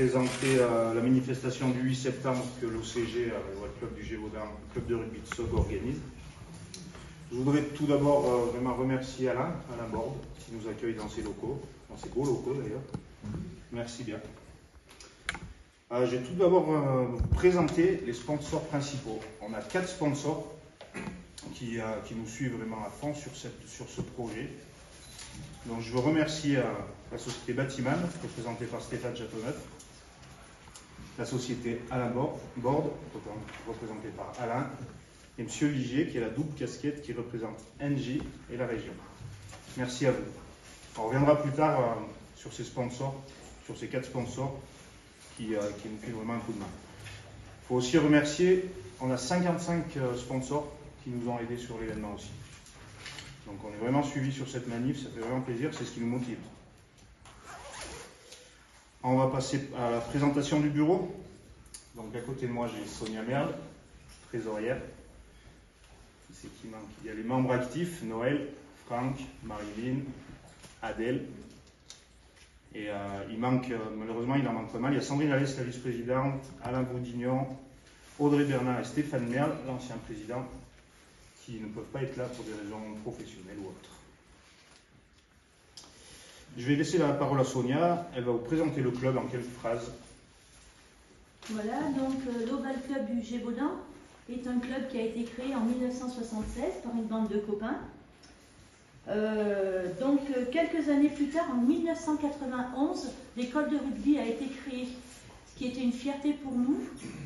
présenter la manifestation du 8 septembre que l'OCG, le club du Gévaudan, le club de rugby de Sog organise. Je voudrais tout d'abord vraiment remercier Alain Borde, qui nous accueille dans ses locaux, dans ses beaux locaux d'ailleurs. Merci bien. Je vais tout d'abord vous présenter les sponsors principaux. On a 4 sponsors qui nous suivent vraiment à fond sur ce projet. Donc je veux remercier la société Batiman, représentée par Stéphane Châteauneuf, la société Alain Borde, représentée par Alain, et M. Vigier, qui est la double casquette qui représente NJ et la région. Merci à vous. On reviendra plus tard sur ces sponsors, sur ces 4 sponsors qui nous filent vraiment un coup de main. Il faut aussi remercier, on a 55 sponsors qui nous ont aidés sur l'événement aussi. Donc on est vraiment suivis sur cette manif, ça fait vraiment plaisir, c'est ce qui nous motive. On va passer à la présentation du bureau. Donc à côté de moi j'ai Sonia Merle, trésorière. C'est qui manque? Il y a les membres actifs, Noël, Franck, Marilyn, Adèle. Et malheureusement il en manque pas mal. Il y a Sandrine Alès, la vice-présidente, Alain Boudignon, Audrey Bernard et Stéphane Merle, l'ancien président, qui ne peuvent pas être là pour des raisons professionnelles ou autres. Je vais laisser la parole à Sonia, elle va vous présenter le club en quelques phrases. Voilà, donc l'Oval Club du Gévaudan est un club qui a été créé en 1976 par une bande de copains. Quelques années plus tard, en 1991, l'école de rugby a été créée, ce qui était une fierté pour nous.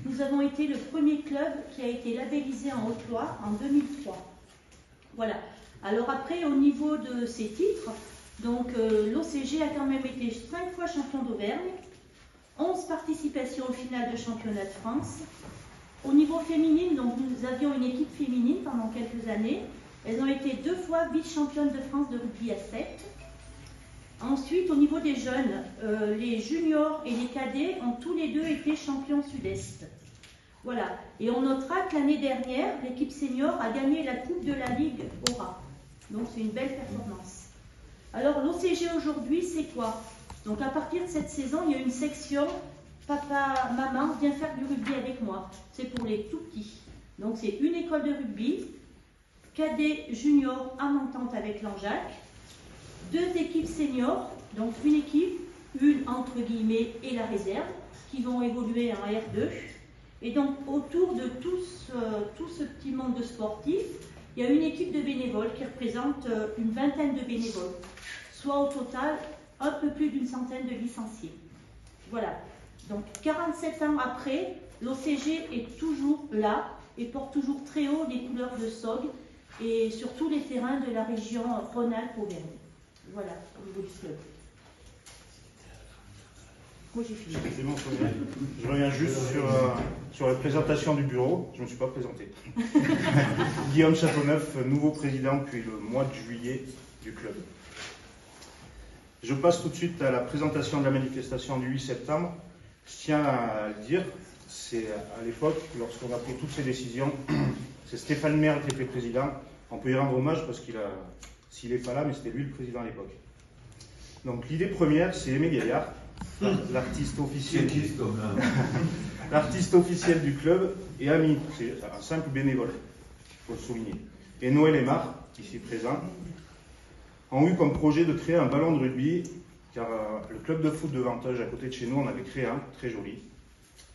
Nous avons été le premier club qui a été labellisé en Haute-Loire en 2003. Voilà. Alors après, au niveau de ces titres, l'OCG a quand même été 5 fois champion d'Auvergne, 11 participations au final de championnat de France. Au niveau féminin, nous avions une équipe féminine pendant quelques années. Elles ont été 2 fois vice-championnes de France de rugby à 7. Ensuite, au niveau des jeunes, les juniors et les cadets ont tous les deux été champions sud-est. Voilà. Et on notera que l'année dernière, l'équipe senior a gagné la Coupe de la Ligue Aura. Donc c'est une belle performance. Alors l'OCG aujourd'hui, c'est quoi? Donc à partir de cette saison, il y a une section papa, maman, viens faire du rugby avec moi. C'est pour les tout petits. Donc c'est une école de rugby, cadet junior en entente avec l'Anjac, 2 équipes seniors, donc une équipe, une entre guillemets et la réserve, qui vont évoluer en R2. Et donc autour de tout ce petit monde de sportifs, il y a une équipe de bénévoles qui représente une vingtaine de bénévoles, soit au total un peu plus d'une centaine de licenciés. Voilà. Donc 47 ans après, l'OCG est toujours là et porte toujours très haut les couleurs de Sog et sur tous les terrains de la région Rhône-Alpes-Auvergne. Voilà, au niveau du club. Moi j'ai fini. C'est bon, Sonia. Je reviens juste sur la présentation du bureau. Je ne me suis pas présenté. Guillaume Châteauneuf, nouveau président depuis le mois de juillet du club. Je passe tout de suite à la présentation de la manifestation du 8 septembre. Je tiens à le dire, c'est à l'époque, lorsqu'on a pris toutes ces décisions, c'est Stéphane Merle qui était président. On peut y rendre hommage parce s'il n'est pas là, mais c'était lui le président à l'époque. Donc l'idée première, c'est Aimé Gaillard, l'artiste officiel, l'artiste officiel du club, et ami, c'est un simple bénévole, il faut le souligner. Et Noël Aymar, ici présent, ont eu comme projet de créer un ballon de rugby, car le club de foot de Vanteuil, à côté de chez nous, on avait créé un, très joli.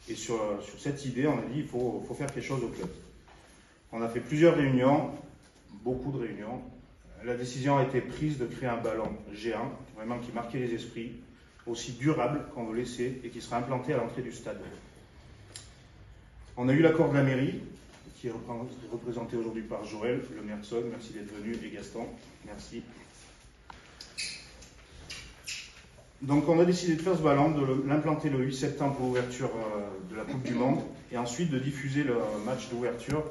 Et sur cette idée, on a dit il faut faire quelque chose au club. On a fait plusieurs réunions, beaucoup de réunions. La décision a été prise de créer un ballon géant, vraiment qui marquait les esprits, aussi durable qu'on veut laisser et qui sera implanté à l'entrée du stade. On a eu l'accord de la mairie, qui est représenté aujourd'hui par Joël, le maire de Sog, merci d'être venu, et Gaston, merci. Donc on a décidé de faire ce ballon, de l'implanter le 8 septembre pour l'ouverture de la Coupe du Monde, et ensuite de diffuser le match d'ouverture,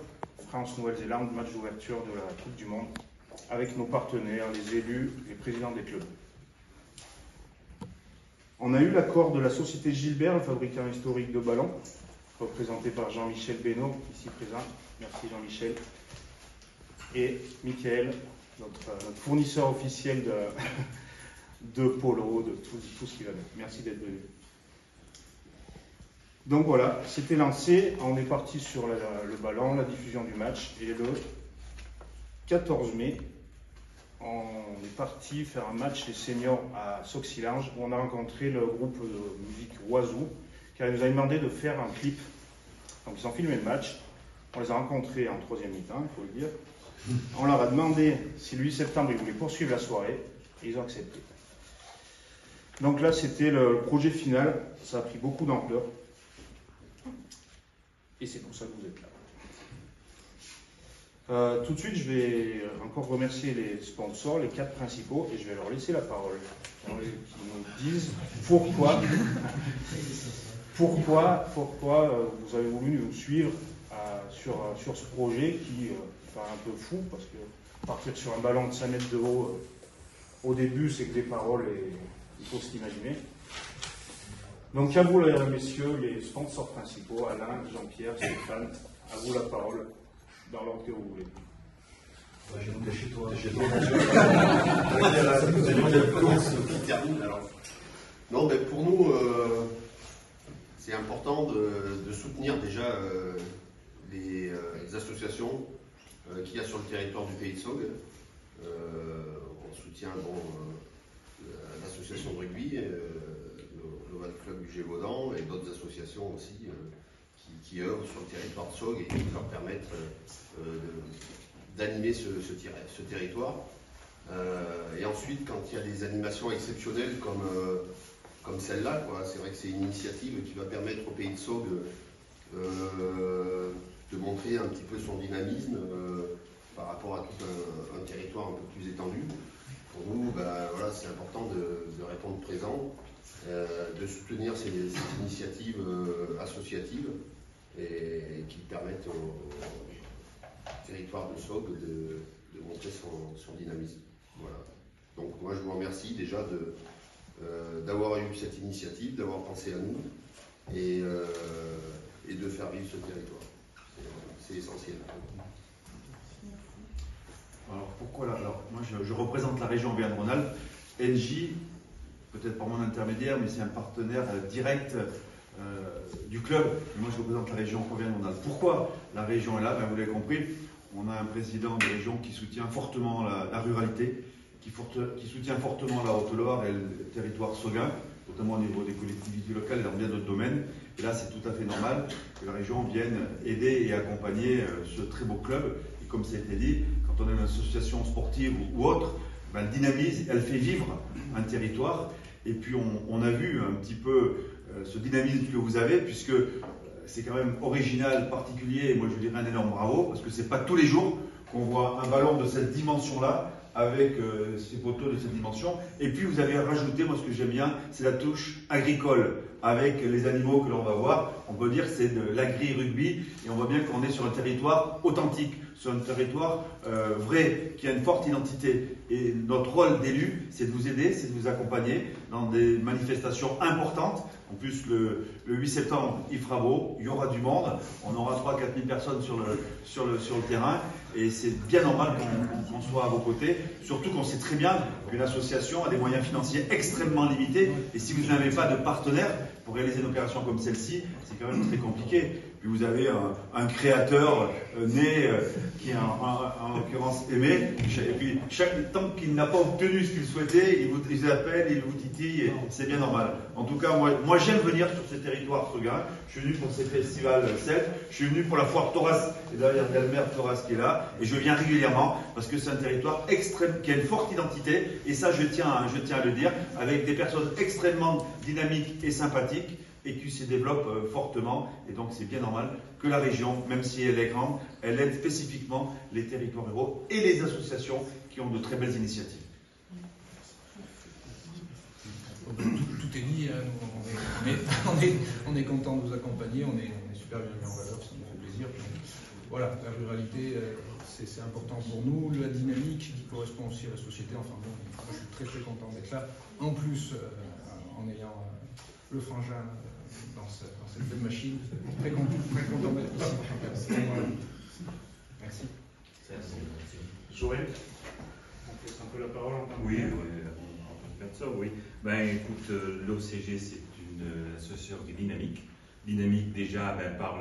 France-Nouvelle-Zélande, match d'ouverture de la Coupe du Monde, avec nos partenaires, les élus, les présidents des clubs. On a eu l'accord de la société Gilbert, le fabricant historique de ballons, représenté par Jean-Michel Benoît, ici présent. Merci Jean-Michel. Et Michael, notre fournisseur officiel de polo, de tout ce qui va bien. Merci d'être venu. Donc voilà, c'était lancé, on est parti sur le ballon, la diffusion du match, et le 14 mai, on est parti faire un match des seniors à Soxylange où on a rencontré le groupe de musique Oiseau qui nous a demandé de faire un clip. Donc ils ont filmé le match, on les a rencontrés en 3e mi-temps, il faut le dire. On leur a demandé si le 8 septembre ils voulaient poursuivre la soirée et ils ont accepté. Donc là c'était le projet final, ça a pris beaucoup d'ampleur et c'est pour ça que vous êtes là. Tout de suite, je vais encore remercier les sponsors, les 4 principaux, et je vais leur laisser la parole. Qui nous disent pourquoi vous avez voulu nous suivre sur ce projet qui paraît un peu fou, parce que partir sur un ballon de 5 mètres de haut, au début, c'est que des paroles et il faut s'imaginer. Donc à vous, messieurs, les sponsors principaux, Alain, Jean-Pierre, Stéphane, à vous la parole. Dans l'ordre que vous voulez. Ouais, je vais monter chez toi. Qui termine alors. Non, mais pour nous, c'est important de soutenir déjà les associations qu'il y a sur le territoire du Pays de Saugues. On soutient l'association de rugby, le Global Club du Gévaudan et d'autres associations aussi. Qui œuvrent sur le territoire de Saugues et qui leur permettent d'animer ce territoire. Et ensuite, quand il y a des animations exceptionnelles comme celle-là, c'est vrai que c'est une initiative qui va permettre au Pays de Saugues de montrer un petit peu son dynamisme par rapport à tout un territoire un peu plus étendu. Pour nous, voilà, c'est important de répondre présent, de soutenir ces initiatives associatives et qui permettent au territoire de Saugues de montrer son dynamisme. Voilà. Donc moi je vous remercie déjà d'avoir eu cette initiative, d'avoir pensé à nous et de faire vivre ce territoire. C'est essentiel. Alors pourquoi là? Alors moi je représente la région Auvergne-Rhône-Alpes. NJ, peut-être par mon intermédiaire, mais c'est un partenaire direct du club. Et moi je représente la région Auvergne-Rhône-Alpes. Pourquoi la région est là? Vous l'avez compris, on a un président de région qui soutient fortement la ruralité, qui soutient fortement la Haute-Loire et le territoire sauguin, notamment au niveau des collectivités locales et dans bien d'autres domaines. Et là, c'est tout à fait normal que la région vienne aider et accompagner ce très beau club. Et comme ça a été dit, quand on a une association sportive ou autre, elle dynamise, elle fait vivre un territoire. Et puis on a vu un petit peu ce dynamisme que vous avez, puisque c'est quand même original, particulier, et moi je dirais un énorme bravo, parce que c'est pas tous les jours qu'on voit un ballon de cette dimension-là, avec ces poteaux de cette dimension. Et puis vous avez rajouté, moi ce que j'aime bien, c'est la touche agricole, avec les animaux que l'on va voir. On peut dire que c'est de l'agri-rugby, et on voit bien qu'on est sur un territoire authentique, sur un territoire vrai, qui a une forte identité. Et notre rôle d'élu, c'est de vous aider, c'est de vous accompagner dans des manifestations importantes. En plus, le 8 septembre, il fera beau, il y aura du monde, on aura 3 000 à 4 000 personnes sur le terrain, et c'est bien normal qu'on soit à vos côtés, surtout qu'on sait très bien qu'une association a des moyens financiers extrêmement limités, et si vous n'avez pas de partenaire pour réaliser une opération comme celle-ci, c'est quand même très compliqué. Puis vous avez un créateur né, qui est en l'occurrence Aimé, et puis chaque temps qu'il n'a pas obtenu ce qu'il souhaitait, il vous appelle, il vous titille, et c'est bien normal. En tout cas, moi j'aime venir sur ce territoire sauguin. Je suis venu pour ces festivals CELF, je suis venu pour la foire Thoras, et d'ailleurs il y a le maire Thoras qui est là, et je viens régulièrement parce que c'est un territoire extrême, qui a une forte identité, et ça je tiens à le dire, avec des personnes extrêmement dynamiques et sympathiques, et qui se développe fortement, et donc c'est bien normal que la région, même si elle est grande, elle aide spécifiquement les territoires ruraux et les associations qui ont de très belles initiatives. Tout est dit, hein. On est content de vous accompagner, on est super bien mis en valeur, ça nous fait plaisir. Voilà, la ruralité, c'est important pour nous, la dynamique qui correspond aussi à la société. Enfin bon, moi, je suis très très content d'être là. En plus, en ayant le frangin dans cette belle machine, très content d'être ici. Merci. Joël, on te laisse un peu la parole en tant que Oui, en tant que personne, oui. Ben écoute, l'OCG, c'est une association dynamique dynamique déjà par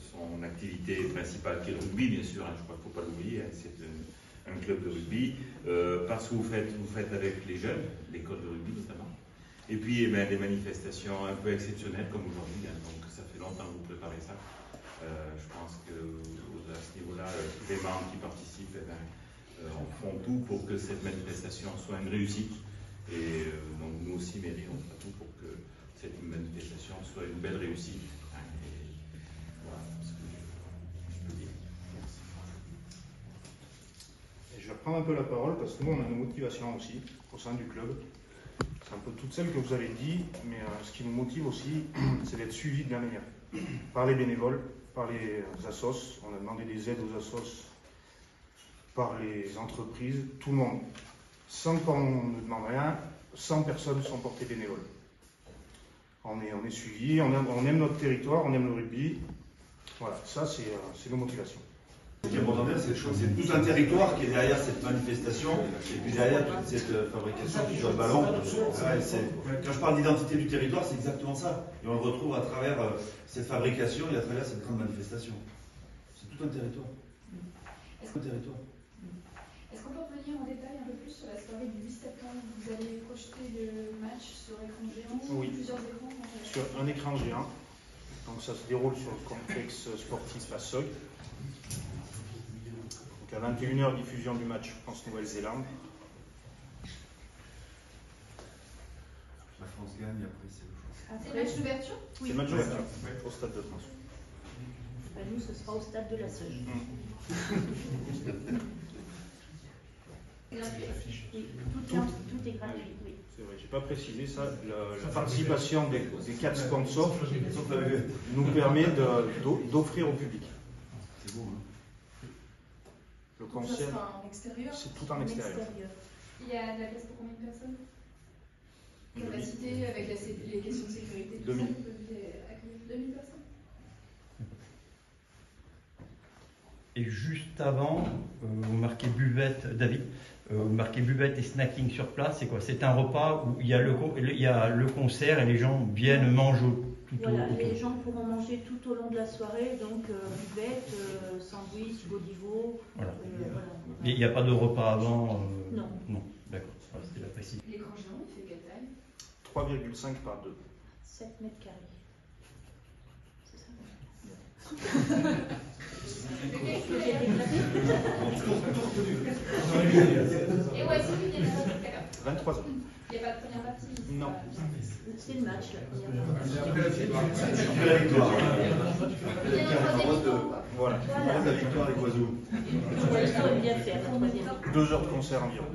son activité principale qui est le rugby, bien sûr, hein, je crois qu'il ne faut pas l'oublier, hein, c'est un club de rugby, parce que vous faites avec les jeunes, l'école de rugby notamment, et puis des manifestations un peu exceptionnelles comme aujourd'hui, hein, donc ça fait longtemps que vous préparez ça. Je pense que à ce niveau-là, tous les membres qui participent font tout pour que cette manifestation soit une réussite, et donc nous aussi, mairie, on fera tout pour que cette manifestation soit une belle réussite. Hein, et voilà ce que je peux dire. Merci. Et je vais reprendre un peu la parole parce que nous, on a nos motivations aussi au sein du club. C'est un peu toutes celles que vous avez dit, mais ce qui nous motive aussi, c'est d'être suivi de la meilleure. Par les bénévoles, par les assos, on a demandé des aides aux assos, par les entreprises, tout le monde. Sans qu'on ne demande rien, 100 personnes sont portées bénévoles. On est suivi, on aime notre territoire, on aime le rugby. Voilà, ça c'est nos motivations. Ce qui est important, c'est tout un territoire qui est derrière cette manifestation, et puis derrière toute cette fabrication qui joue le ballon. Quand je parle d'identité du territoire, c'est exactement ça. Et on le retrouve à travers cette fabrication et à travers cette grande manifestation. C'est tout un territoire. Est-ce qu'on peut revenir en détail un peu plus sur la soirée du 8 septembre? Vous allez projeter le match sur écran géant? Oui. Plusieurs écrans? Sur un écran géant. Donc ça se déroule sur le complexe sportif à Sog. Donc à 21h, diffusion du match France-Nouvelle-Zélande. La France gagne, et après c'est le choix. C'est le match d'ouverture? C'est le match d'ouverture au Stade de France. Nous, ce sera au stade de la Seuge. Oui, tout est gratuit. Oui. C'est vrai, j'ai pas précisé ça. La participation des 4 sponsors nous permet d'offrir au public. C'est beau, hein? Le Ça concert, sera en extérieur? c'est tout en extérieur. Il y a de la place pour combien de personnes? Capacité avec les questions de sécurité? 2000. Vous pouvez accueillir 2000 personnes? Et juste avant, vous marquez buvette, David, vous marquez buvette et snacking sur place. C'est quoi? C'est un repas où il y a le concert et les gens viennent manger tout Voilà, autour. les gens pourront manger tout au long de la soirée, donc buvette, sandwich, bodivo. Voilà. Voilà. Il n'y a pas de repas avant Non. Non, d'accord. Voilà, c'était la précision. L'écran géant, il fait quelle taille? 3,5 par 2. 7 mètres carrés. C'est ça? Et où est-ce qu'il y a 23 heures. Il n'y a pas de première partie? Non. C'est le match, la première partie. La victoire. Il y a un troisième mi-temps, quoi. Voilà. La victoire avec Oiseau. L'Oiseau aime bien faire, la troisième mi-temps. 2 heures de concert environ.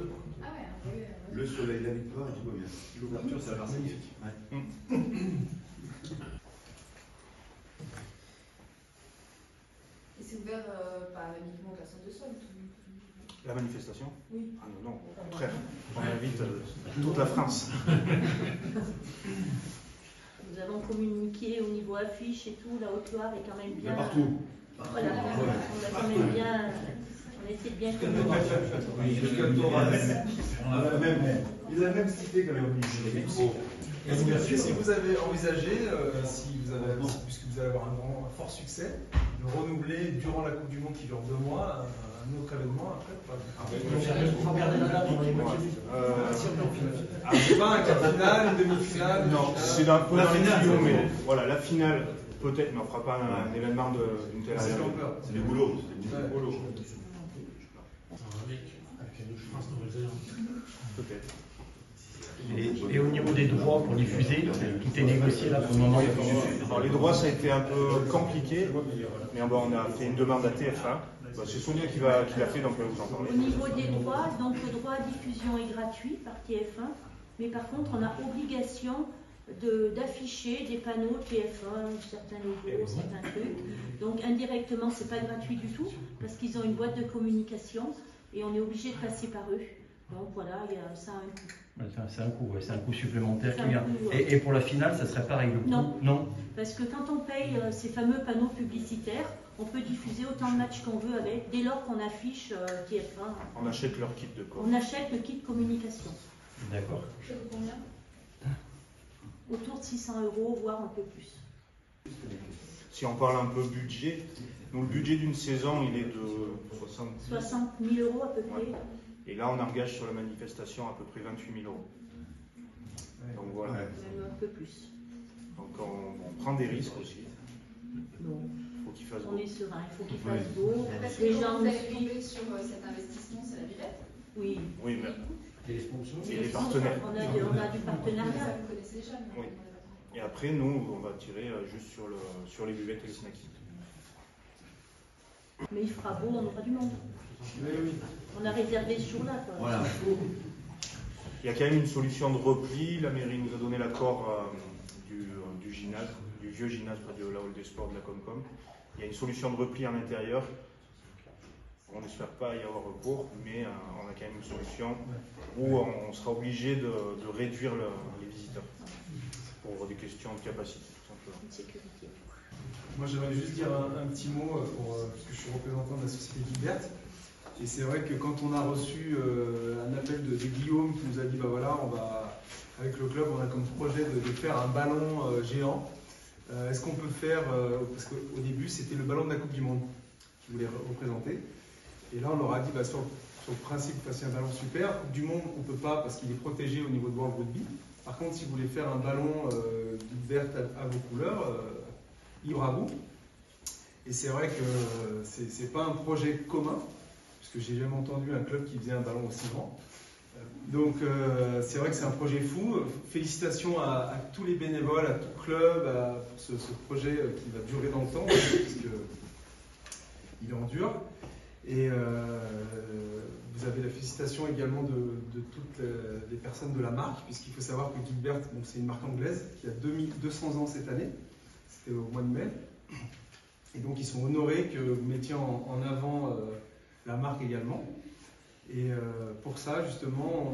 Ah ouais, Le soleil, la victoire et tout va bien. L'ouverture, ça a l'air magnifique. Ouais. Et c'est ouvert pas uniquement aux personnes de sol? La manifestation? Oui. Ah non, non, au contraire. On invite toute la France. Nous avons communiqué au niveau affiche et tout, la Haute-Loire est quand même bien. Partout. Voilà, on a quand même bien. On essaie de bien communiquer. Jusqu'à le Torah. Il a même cité quand même les micros. Est-ce que vous avez envisagé, puisque vous allez avoir un fort succès, de renouveler durant la Coupe du Monde qui dure 2 mois un autre événement après? C'est pas un quart finale, une demi-finale? Non, c'est un peu dans les tuyaux, mais voilà, la finale, peut-être, mais on ne fera pas un événement d'une telle C'est allure. C'est du boulot. Peut-être. Et au niveau des droits pour diffuser, tout est négocié là pour le moment. Alors, les droits, ça a été un peu compliqué, mais bon, on a fait une demande à TF1. C'est Sonia qui l'a fait, donc vous en parlez. Au niveau des droits, donc le droit à diffusion est gratuit par TF1, mais par contre, on a obligation d'afficher des panneaux TF1, certains logos, certains trucs. Donc indirectement, c'est pas gratuit du tout, parce qu'ils ont une boîte de communication et on est obligé de passer par eux. Donc voilà, ça a un coût. C'est un coût, ouais, c'est un coût supplémentaire C'est qui vient. un coût, ouais. Et pour la finale, ça serait pareil le coût? Non. Non. Parce que quand on paye ces fameux panneaux publicitaires, on peut diffuser autant de matchs qu'on veut avec, dès lors qu'on affiche TF1. On achète leur kit de com. On achète le kit communication. D'accord. Ça coûte combien? autour de 600 €, voire un peu plus. Si on parle un peu budget, nous le budget d'une saison il est de 60 000 € à peu près. Ouais. Et là on engage sur la manifestation à peu près 28 000 €. Donc voilà. Même un peu plus. Donc on prend des risques aussi. Donc, Il faut qu'il fasse on beau. est serein, il faut qu'il fasse beau. Parce Les que gens quand vous nous allez suivent. tomber sur cet investissement, c'est la Villette. Oui. Oui, mais Et les sponsors. et les partenaires. On a du Ça, partenariat. vous connaissez déjà. Mais Oui. on n'avait pas Et après nous on va tirer juste sur les buvettes et les snacking. Mais il fera beau, on aura du monde. On a réservé ce jour-là. Quoi. Voilà. Il y a quand même une solution de repli. La mairie nous a donné l'accord du gymnase, du vieux gymnase, pas de la hall des sports de la Comcom. Il y a une solution de repli à l'intérieur. On n'espère pas y avoir recours, mais on a quand même une solution où on sera obligé de réduire les visiteurs pour des questions de capacité, tout simplement. Une sécurité. Moi, j'aimerais juste dire un petit mot, parce que je suis représentant de la société Gilbert. Et c'est vrai que quand on a reçu un appel de Guillaume qui nous a dit, bah voilà, avec le club, on a comme projet de faire un ballon géant. Est-ce qu'on peut faire, parce qu'au début, c'était le ballon de la Coupe du Monde qui voulait représenter. Et là, on leur a dit, bah, sur le principe, c'est un ballon super. Coupe du Monde, on ne peut pas parce qu'il est protégé au niveau de World Rugby. Par contre, si vous voulez faire un ballon vert à vos couleurs, libre à vous. Et c'est vrai que c'est pas un projet commun, puisque j'ai jamais entendu un club qui faisait un ballon aussi grand. Donc c'est vrai que c'est un projet fou. Félicitations à tous les bénévoles, à tout club, pour ce projet qui va durer dans le temps, puisque il endure. Et vous avez la félicitation également de toutes les personnes de la marque, puisqu'il faut savoir que Gilbert, c'est une marque anglaise qui a 200 ans cette année. C'était au mois de mai. Et donc ils sont honorés que vous mettiez en avant la marque également. Et pour ça, justement,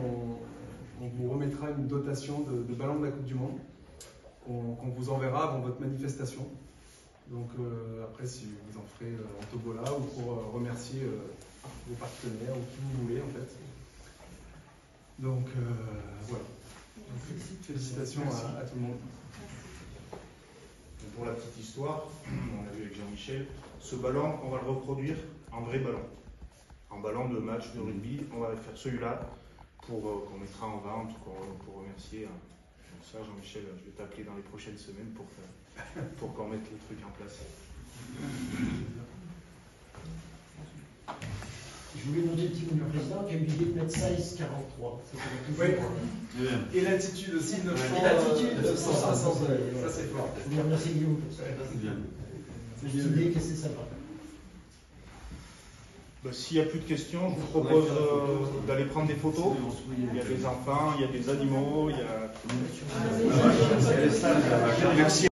on vous remettra une dotation de ballon de la Coupe du Monde qu'on vous enverra avant votre manifestation. Donc après, si vous en ferez en Tobola ou pour remercier vos partenaires ou qui vous voulez en fait. Donc voilà. Donc, félicitations à tout le monde. Pour la petite histoire, on a vu avec Jean-Michel, ce ballon, on va le reproduire en vrai ballon. En ballon de match de rugby, on va faire celui-là qu'on mettra en vente, pour remercier. Donc ça, Jean-Michel, je vais t'appeler dans les prochaines semaines pour qu'on mette les trucs en place. Je voulais demander petit mot du président qui a eu l'idée de mettre size 43. Oui. Et l'attitude aussi, 900. Et l'attitude, 960. Ça, c'est fort. Je voulais remercier Guillaume pour ça. C'est bien. C'est une idée que c'est sympa. S'il n'y a plus de questions, je vous propose d'aller prendre des photos. Il y a des enfants, il y a des animaux, il y a... Merci.